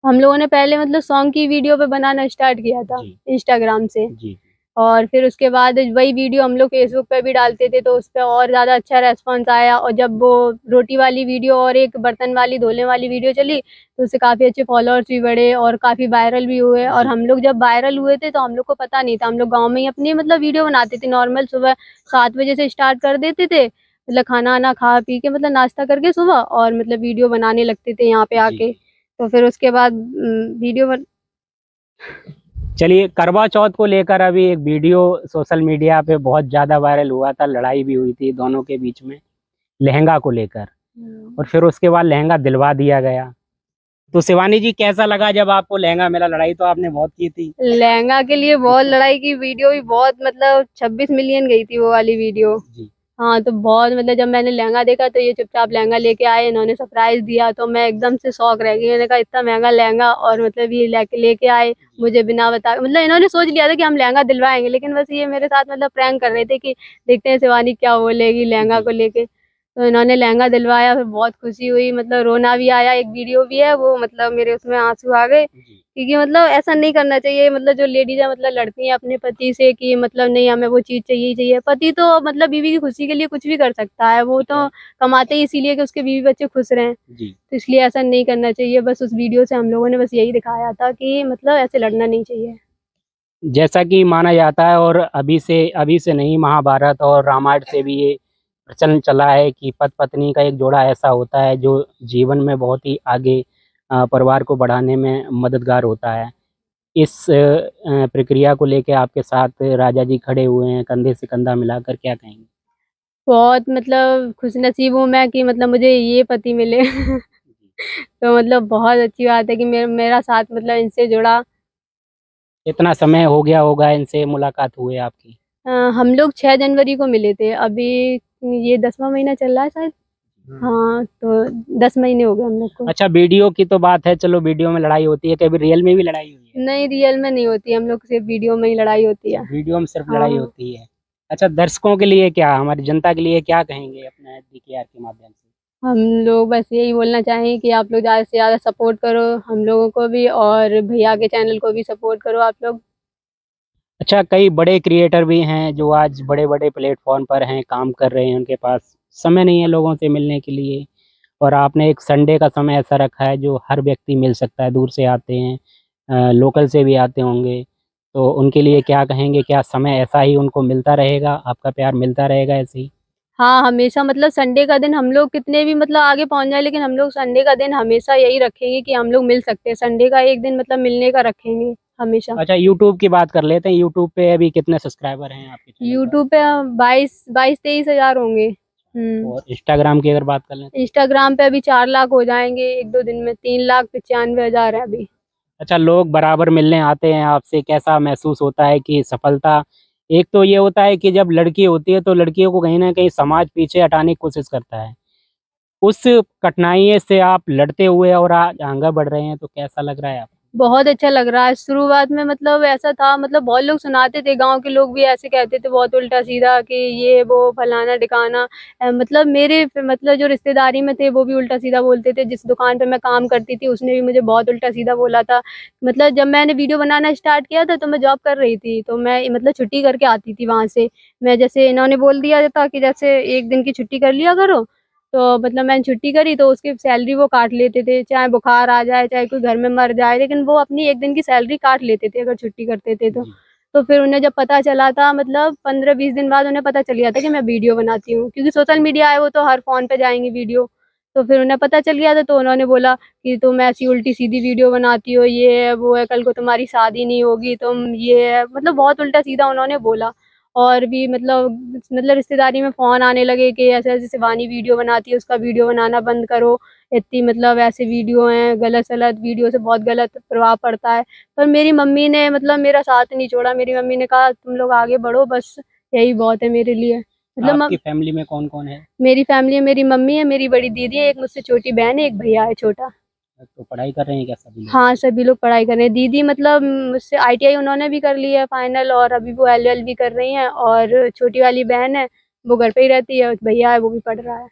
हम लोगों ने पहले मतलब सॉन्ग की वीडियो पे बनाना स्टार्ट किया था जी। इंस्टाग्राम से। जी। और फिर उसके बाद वही वीडियो हम लोग फेसबुक पे भी डालते थे, तो उस पे और ज़्यादा अच्छा रेस्पॉन्स आया। और जब वो रोटी वाली वीडियो और एक बर्तन वाली धोने वाली वीडियो चली, तो उससे काफ़ी अच्छे फॉलोअर्स भी बढ़े और काफ़ी वायरल भी हुए। और हम लोग जब वायरल हुए थे तो हम लोग को पता नहीं था, हम लोग गाँव में ही अपनी मतलब वीडियो बनाते थे नॉर्मल। सुबह 7 बजे से स्टार्ट कर देते थे, मतलब खाना-वाना खा पी के मतलब नाश्ता करके सुबह, और मतलब वीडियो बनाने लगते थे यहाँ पे आके। तो फिर उसके बाद वीडियो बन चलिए, करवा चौथ को लेकर अभी एक वीडियो सोशल मीडिया पे बहुत ज़्यादा वायरल हुआ था, लड़ाई भी हुई थी दोनों के बीच में लहंगा को लेकर, और फिर उसके बाद लहंगा दिलवा दिया गया। तो शिवानी जी, कैसा लगा जब आपको लहंगा मिला? लड़ाई तो आपने बहुत की थी। लहंगा के लिए बहुत लड़ाई की, वीडियो भी बहुत मतलब 26 मिलियन गई थी वो वाली वीडियो। जी। हाँ, तो बहुत मतलब जब मैंने लहंगा देखा तो ये चुपचाप लहंगा लेके आए, इन्होंने सरप्राइज़ दिया, तो मैं एकदम से शॉक रह गई। मैंने कहा इतना महँगा लहंगा, और मतलब ये लेके आए मुझे बिना बताए। मतलब इन्होंने सोच लिया था कि हम लहंगा दिलवाएँगे, लेकिन बस ये मेरे साथ मतलब प्रैंक कर रहे थे कि देखते हैं शिवानी क्या बोलेगी लहंगा को लेके। तो इन्होंने लहंगा दिलवाया, फिर बहुत खुशी हुई, मतलब रोना भी आया। एक वीडियो भी है वो, मतलब मेरे उसमें आँसू आ गए क्योंकि मतलब ऐसा नहीं करना चाहिए। मतलब जो लेडीज़ है मतलब लड़ती हैं अपने पति से कि मतलब नहीं हमें वो चीज़ चाहिए ही चाहिए। पति तो मतलब बीवी की खुशी के लिए कुछ भी कर सकता है, वो तो कमाते ही इसीलिए कि उसके बीवी बच्चे खुश रहें। जी। तो इसलिए ऐसा नहीं करना चाहिए। बस उस वीडियो से हम लोगों ने बस यही दिखाया था कि मतलब ऐसे लड़ना नहीं चाहिए। जैसा कि माना जाता है, और अभी से नहीं, महाभारत और रामायण से भी ये प्रचलन चला है कि पति पत्नी का एक जोड़ा ऐसा होता है जो जीवन में बहुत ही आगे परिवार को बढ़ाने में मददगार होता है। इस प्रक्रिया को लेके आपके साथ राजा जी खड़े हुए हैं कंधे से कंधा मिलाकर, क्या कहेंगे? बहुत मतलब खुशनसीब हूँ मैं कि मतलब मुझे ये पति मिले। तो मतलब बहुत अच्छी बात है कि मेरा साथ मतलब इनसे जुड़ा। कितना समय हो गया होगा इनसे मुलाकात हुए आपकी? हम लोग 6 जनवरी को मिले थे। अभी ये 10वां महीना चल रहा है शायद। हाँ, तो 10 महीने हो गए हम लोग को। अच्छा, वीडियो की तो बात है, चलो वीडियो में लड़ाई होती है, कभी रियल में भी लड़ाई हुई है? नहीं, रियल में नहीं होती, हम लोग सिर्फ वीडियो में ही लड़ाई होती है। वीडियो में सिर्फ लड़ाई हाँ। होती है। अच्छा, दर्शकों के लिए क्या, हमारी जनता के लिए क्या कहेंगे अपने डीकेआर के माध्यम से? हम लोग बस यही बोलना चाहेंगे कि आप लोग ज़्यादा से ज़्यादा सपोर्ट करो हम लोगों को भी, और भैया के चैनल को भी सपोर्ट करो आप लोग। अच्छा, कई बड़े क्रिएटर भी हैं जो आज बड़े-बड़े प्लेटफ़ॉर्म पर हैं, काम कर रहे हैं, उनके पास समय नहीं है लोगों से मिलने के लिए, और आपने एक संडे का समय ऐसा रखा है जो हर व्यक्ति मिल सकता है, दूर से आते हैं, लोकल से भी आते होंगे, तो उनके लिए क्या कहेंगे? क्या समय ऐसा ही उनको मिलता रहेगा, आपका प्यार मिलता रहेगा ऐसे ही? हाँ, हमेशा मतलब संडे का दिन हम लोग कितने भी मतलब आगे पहुँच जाएँ, लेकिन हम लोग संडे का दिन हमेशा यही रखेंगे कि हम लोग मिल सकते हैं। संडे का एक दिन मतलब मिलने का रखेंगे हमेशा। अच्छा, यूट्यूब की बात कर लेते हैं, यूट्यूब पे अभी कितने सब्सक्राइबर हैं आपके चैनल पर? यूट्यूब पे 22-23 हज़ार होंगे। और इंस्टाग्राम की अगर बात कर लें तो? इंस्टाग्राम पे अभी 4 लाख हो जाएँगे 1-2 दिन में, 3,95,000 है अभी। अच्छा, लोग बराबर मिलने आते हैं आपसे, कैसा महसूस होता है कि सफलता, एक तो ये होता है कि जब लड़की होती है तो लड़कियों को कहीं न कहीं समाज पीछे हटाने की कोशिश करता है। उस कठिनाई से आप लड़ते हुए और आज आगे बढ़ रहे हैं, तो कैसा लग रहा है आपको? बहुत अच्छा लग रहा है। शुरुआत में मतलब ऐसा था, मतलब बहुत लोग सुनाते थे, गाँव के लोग भी ऐसे कहते थे बहुत उल्टा-सीधा कि ये वो फलाना-ढिकाना। मतलब मेरे मतलब जो रिश्तेदारी में थे वो भी उल्टा-सीधा बोलते थे। जिस दुकान पे मैं काम करती थी उसने भी मुझे बहुत उल्टा-सीधा बोला था। मतलब जब मैंने वीडियो बनाना स्टार्ट किया था तो मैं जॉब कर रही थी, तो मैं मतलब छुट्टी करके आती थी वहाँ से। मैं जैसे इन्होंने बोल दिया था कि जैसे 1 दिन की छुट्टी कर लिया करो, तो मतलब मैंने छुट्टी करी तो उसकी सैलरी वो काट लेते थे, चाहे बुखार आ जाए, चाहे कोई घर में मर जाए, लेकिन वो अपनी 1 दिन की सैलरी काट लेते थे अगर छुट्टी करते थे तो। जी। तो फिर उन्हें जब पता चला था, मतलब 15-20 दिन बाद उन्हें पता चल गया था कि मैं वीडियो बनाती हूँ, क्योंकि सोशल मीडिया है वो तो हर फ़ोन पे जाएँगी वीडियो। तो फिर उन्हें पता चल गया था, तो उन्होंने बोला कि तुम ऐसी उल्टी-सीधी वीडियो बनाती हो, ये है, वो है, कल को तुम्हारी शादी नहीं होगी, तुम ये है, मतलब बहुत उल्टा-सीधा उन्होंने बोला। और भी मतलब रिश्तेदारी में फ़ोन आने लगे कि ऐसे-ऐसे शिवानी वीडियो बनाती है, उसका वीडियो बनाना बंद करो। इतनी मतलब ऐसे वीडियो हैं, गलत-सलत वीडियो से बहुत गलत प्रभाव पड़ता है। पर मेरी मम्मी ने मतलब मेरा साथ नहीं छोड़ा। मेरी मम्मी ने कहा तुम लोग आगे बढ़ो, बस यही बहुत है मेरे लिए। मतलब आपकी फैमिली में कौन-कौन है? मेरी फैमिली में मेरी मम्मी है, मेरी बड़ी दीदी है, एक मुझसे छोटी बहन है, एक भैया है छोटा। तो पढ़ाई कर रहे हैं क्या सभी लोग? हाँ, सभी लोग पढ़ाई कर रहे हैं। दीदी मतलब मुझसे आईटीआई उन्होंने भी कर ली है फाइनल, और अभी वो एलएलबी कर रही हैं, और छोटी वाली बहन है, वो घर पे ही रहती है, और भैया है वो भी पढ़ रहा है।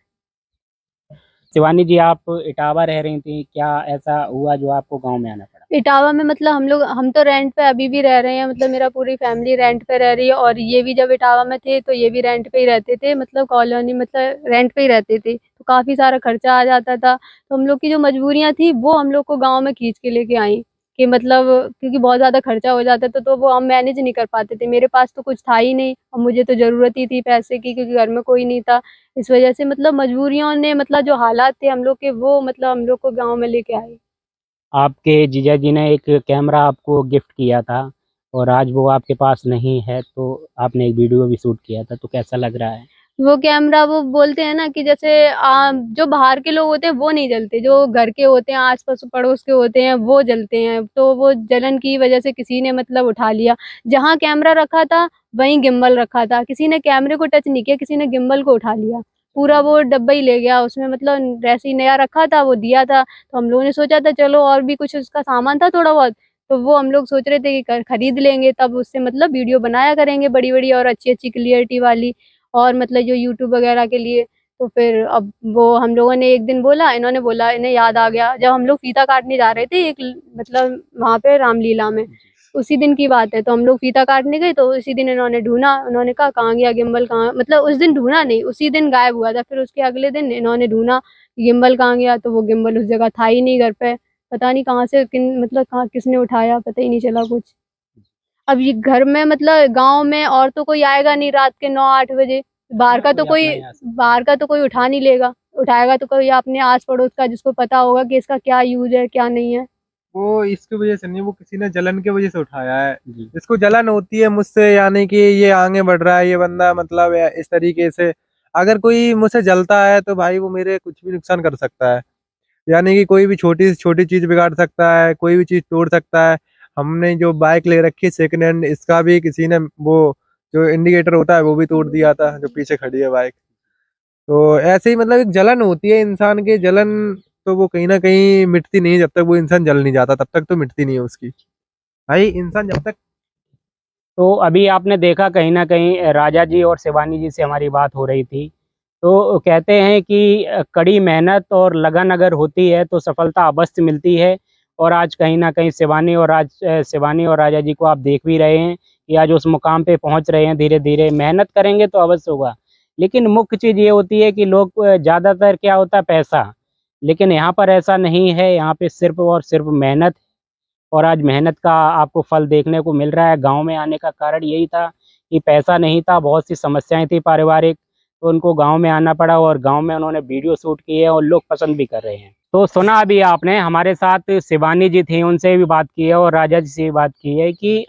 शिवानी जी, आप इटावा रह रही थी, क्या ऐसा हुआ जो आपको गाँव में आना पड़ा? इटावा में मतलब हम तो रेंट पे अभी भी रह रहे हैं, मतलब मेरा पूरी फैमिली रेंट पे रह रही है, और ये भी जब इटावा में थे तो ये भी रेंट पे ही रहते थे, मतलब कॉलोनी मतलब रेंट पे ही रहते थे, तो काफ़ी सारा खर्चा आ जाता था। तो हम लोग की जो मजबूरियाँ थी वो हम लोग को गाँव में खींच के लेके आई, कि मतलब क्योंकि बहुत ज़्यादा खर्चा हो जाता था तो वो हम मैनेज नहीं कर पाते थे। मेरे पास तो कुछ था ही नहीं, और मुझे तो ज़रूरत ही थी पैसे की, क्योंकि घर में कोई नहीं था। इस वजह से मतलब मजबूरियों ने, मतलब जो हालात थे हम लोग के, वो मतलब हम लोग को गाँव में लेके आए। आपके जीजा जी ने एक कैमरा आपको गिफ्ट किया था और आज वो आपके पास नहीं है, तो आपने एक वीडियो भी शूट किया था, तो कैसा लग रहा है? वो कैमरा, वो बोलते हैं ना कि जैसे जो बाहर के लोग होते हैं वो नहीं जलते, जो घर के होते हैं, आस-पास पड़ोस के होते हैं वो जलते हैं। तो वो जलन की वजह से किसी ने मतलब उठा लिया। जहाँ कैमरा रखा था वहीं गिम्बल रखा था। किसी ने कैमरे को टच नहीं किया, किसी ने गिम्बल को उठा लिया। पूरा वो डब्बा ही ले गया, उसमें मतलब वैसे ही नया रखा था, वो दिया था। तो हम लोगों ने सोचा था चलो और भी कुछ उसका सामान था थोड़ा बहुत, तो वो हम लोग सोच रहे थे कि खरीद लेंगे, तब उससे मतलब वीडियो बनाया करेंगे बड़ी-बड़ी और अच्छी-अच्छी क्लियरिटी वाली। और मतलब जो यूट्यूब वगैरह के लिए। तो फिर अब वो हम लोगों ने एक दिन बोला, इन्होंने बोला, इन्हें याद आ गया जब हम लोग फीता काटने जा रहे थे मतलब वहाँ पे रामलीला में, उसी दिन की बात है। तो हम लोग फीता काटने गए तो उसी दिन इन्होंने ढूँढा, उन्होंने कहा कहाँ गया गिम्बल, कहाँ, मतलब उस दिन ढूँढा नहीं, उसी दिन गायब हुआ था। फिर उसके अगले दिन इन्होंने ढूँढा गिम्बल कहाँ गया, तो वो गिम्बल उस जगह था ही नहीं घर पे। पता नहीं कहाँ से मतलब कहाँ किसने उठाया, पता ही नहीं चला कुछ। अब ये घर में मतलब गाँव में और तो कोई आएगा नहीं रात के 9-8 बजे। बाहर का तो कोई अपना कोई ही आ सकता बाहर का तो कोई उठा नहीं लेगा। उठाएगा तो कोई अपने आस-पड़ोस का, जिसको पता होगा कि इसका क्या यूज़ है, क्या नहीं है। वो इसकी वजह से नहीं, वो किसी ने जलन की वजह से उठाया है। है। जी। इसको जलन होती है मुझसे, यानी कि ये आगे बढ़ रहा है ये बंदा, मतलब इस तरीके से अगर कोई मुझसे जलता है तो भाई वो मेरे कुछ भी नुकसान कर सकता है। यानी कि कोई भी छोटी से छोटी चीज बिगाड़ सकता है, कोई भी चीज तोड़ सकता है। हमने जो बाइक ले रखी है सेकंड हैंड, इसका भी किसी ने वो जो इंडिकेटर होता है वो भी तोड़ दिया था, जो पीछे खड़ी है बाइक। तो ऐसे ही मतलब एक जलन होती है इंसान की, जलन तो वो कहीं ना कहीं मिटती नहीं, जब तक वो इंसान जल नहीं जाता तब तक तो मिटती नहीं है उसकी। भाई इंसान जब तक तो अभी आपने देखा कहीं न कहीं राजा जी और शिवानी जी से हमारी बात हो रही थी। तो कहते हैं कि कड़ी मेहनत और लगन अगर होती है तो सफलता अवश्य मिलती है। और आज कहीं न कहीं शिवानी और राजा जी को आप देख भी रहे हैं कि आज उस मुकाम पे पहुँच रहे हैं धीरे-धीरे। मेहनत करेंगे तो अवश्य होगा। लेकिन मुख्य चीज़ ये होती है कि लोग ज़्यादातर क्या होता है पैसा, लेकिन यहाँ पर ऐसा नहीं है, यहाँ पे सिर्फ़ और सिर्फ़ मेहनत। और आज मेहनत का आपको फल देखने को मिल रहा है। गाँव में आने का कारण यही था कि पैसा नहीं था, बहुत सी समस्याएँ थी पारिवारिक, तो उनको गाँव में आना पड़ा और गाँव में उन्होंने वीडियो शूट किए और लोग पसंद भी कर रहे हैं। तो सुना अभी आपने, हमारे साथ शिवानी जी थी, उनसे भी बात की है और राजा जी से भी बात की है कि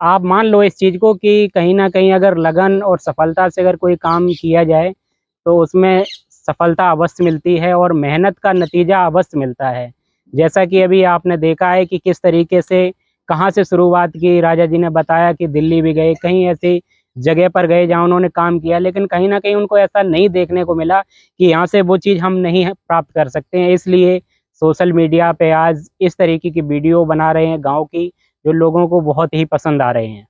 आप मान लो इस चीज़ को कि कहीं न कहीं अगर लगन और सफलता से अगर कोई काम किया जाए, तो उसमें सफलता अवश्य मिलती है और मेहनत का नतीजा अवश्य मिलता है। जैसा कि अभी आपने देखा है कि किस तरीके से कहाँ से शुरुआत की, राजा जी ने बताया कि दिल्ली भी गए, कहीं ऐसी जगह पर गए जहाँ उन्होंने काम किया, लेकिन कहीं न कहीं उनको ऐसा नहीं देखने को मिला कि यहाँ से वो चीज़ हम नहीं प्राप्त कर सकते हैं। इसलिए सोशल मीडिया पे आज इस तरीके की वीडियो बना रहे हैं गांव की, जो लोगों को बहुत ही पसंद आ रहे हैं।